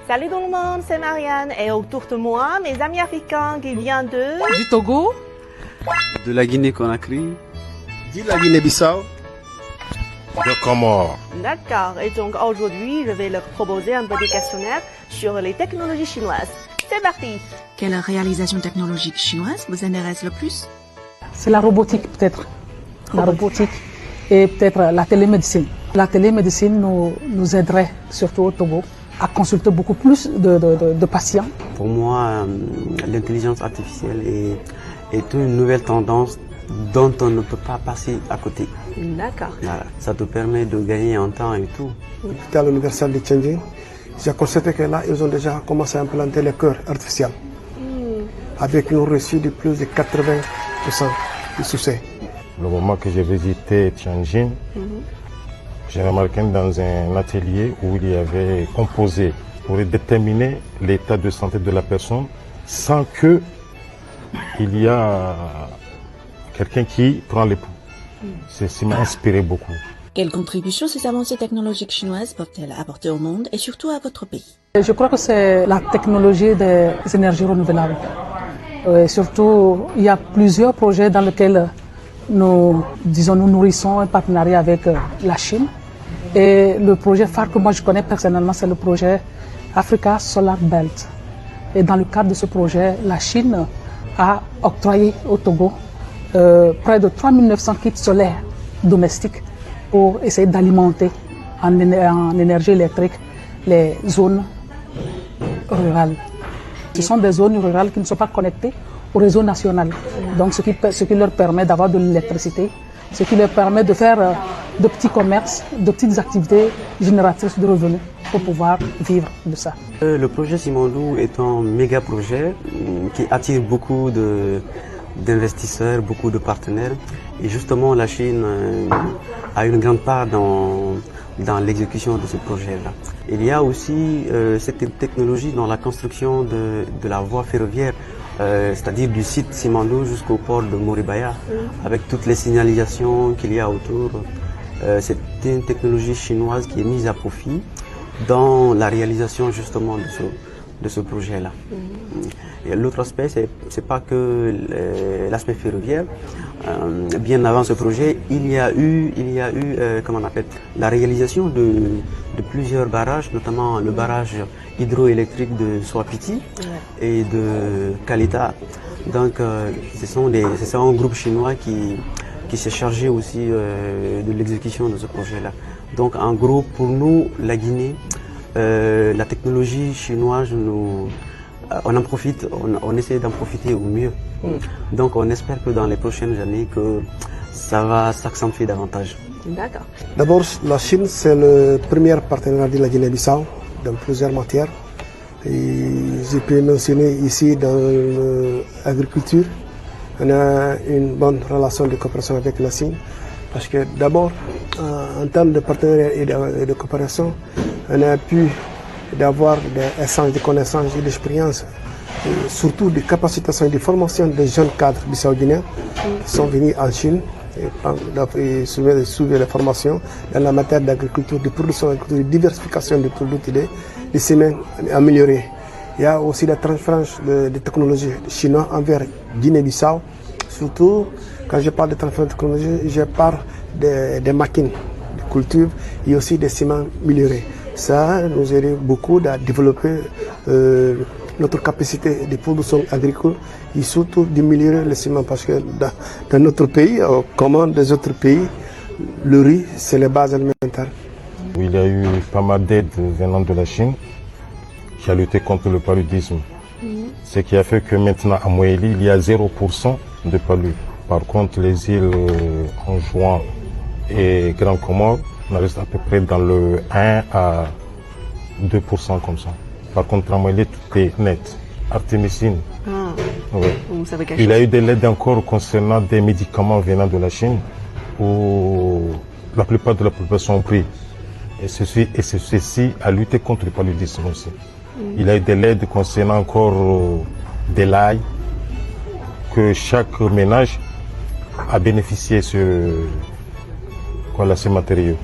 Salut tout le monde, c'est Marianne et autour de moi, mes amis africains qui viennent du Togo, de la Guinée-Conakry, de la Guinée-Bissau, de Comores. D'accord, et donc aujourd'hui, je vais leur proposer un petit questionnaire sur les technologies chinoises. C'est parti. Quelle réalisation technologique chinoise vous intéresse le plus? C'est la robotique peut-être. La robotique et peut-être la télémédecine. La télémédecine nous aiderait, surtout au Togo, à consulter beaucoup plus de patients. Pour moi, l'intelligence artificielle est une nouvelle tendance dont on ne peut pas passer à côté. D'accord. Voilà. Ça te permet de gagner en temps et tout. Dans l'université de Tianjin, j'ai constaté que là, ils ont déjà commencé à implanter les cœurs artificiels. Avec une réussite de plus de 80% de succès. Le moment que j'ai visité Tianjin, j'ai remarqué dans un atelier où il y avait composé pour déterminer l'état de santé de la personne sans que il y a quelqu'un qui prend les pouls. Ça m'a inspiré beaucoup. Quelle contribution ces avancées technologiques chinoises peuvent-elles apporter au monde et surtout à votre pays? Je crois que c'est la technologie des énergies renouvelables. Surtout, il y a plusieurs projets dans lesquels nous nourrissons un partenariat avec la Chine. Et le projet phare que moi je connais personnellement, c'est le projet Africa Solar Belt. Et dans le cadre de ce projet, la Chine a octroyé au Togo près de 3900 kits solaires domestiques pour essayer d'alimenter en énergie électrique les zones rurales. Ce sont des zones rurales qui ne sont pas connectées au réseau national. Donc ce qui leur permet d'avoir de l'électricité, ce qui leur permet de faire de petits commerces, de petites activités génératrices de revenus pour pouvoir vivre de ça. Le projet Simandou est un méga projet qui attire beaucoup d'investisseurs, beaucoup de partenaires. Et justement, la Chine a une grande part dans l'exécution de ce projet-là. Il y a aussi cette technologie dans la construction de la voie ferroviaire, c'est-à-dire du site Simandou jusqu'au port de Moribaya, avec toutes les signalisations qu'il y a autour. C'est une technologie chinoise qui est mise à profit dans la réalisation justement de ce projet-là. Et l'autre aspect, c'est pas que l'aspect ferroviaire. Bien avant ce projet, il y a eu comment on appelle, la réalisation de plusieurs barrages, notamment le barrage hydroélectrique de Swapiti et de Kalita. Donc, c'est un groupe chinois qui s'est chargé aussi de l'exécution de ce projet-là. Donc, en gros, pour nous, la Guinée, la technologie chinoise, on en profite, on essaie d'en profiter au mieux. Donc, on espère que dans les prochaines années, que ça va s'accentuer davantage. D'accord. D'abord, la Chine, c'est le premier partenaire de la Guinée-Bissau dans plusieurs matières. Et je peux mentionner ici dans l'agriculture, on a une bonne relation de coopération avec la Chine. Parce que d'abord, en termes de partenariat et de coopération, on a pu avoir des échanges de connaissances et d'expériences, surtout de capacitation et de formation des jeunes cadres bissau-guinéens qui sont venus en Chine et suivre les formations dans la matière d'agriculture, de production, de diversification des produits et des semences améliorées. Il y a aussi la transférence de technologies chinoises envers Guinée-Bissau. Surtout, quand je parle de transférence de technologie, je parle des machines de culture et aussi des semences améliorées. Ça nous aide beaucoup à développer notre capacité de production agricole et surtout d'améliorer les semences parce que dans notre pays, comme des autres pays, le riz, c'est les bases alimentaires. Il y a eu pas mal d'aides venant de la Chine qui a lutté contre le paludisme. Ce qui a fait que maintenant à Moélie, il y a 0% de palud. Par contre, les îles Anjouan et Grand Comore, on reste à peu près dans le 1 à 2% comme ça. Par contre, à Moélie, tout est net. Artémisine. Il y a eu de l'aide encore concernant des médicaments venant de la Chine où la plupart de la population ont pris. Et ceci a lutté contre le paludisme aussi. Il y a eu de l'aide concernant encore de l'ail que chaque ménage a bénéficié sur ces matériaux.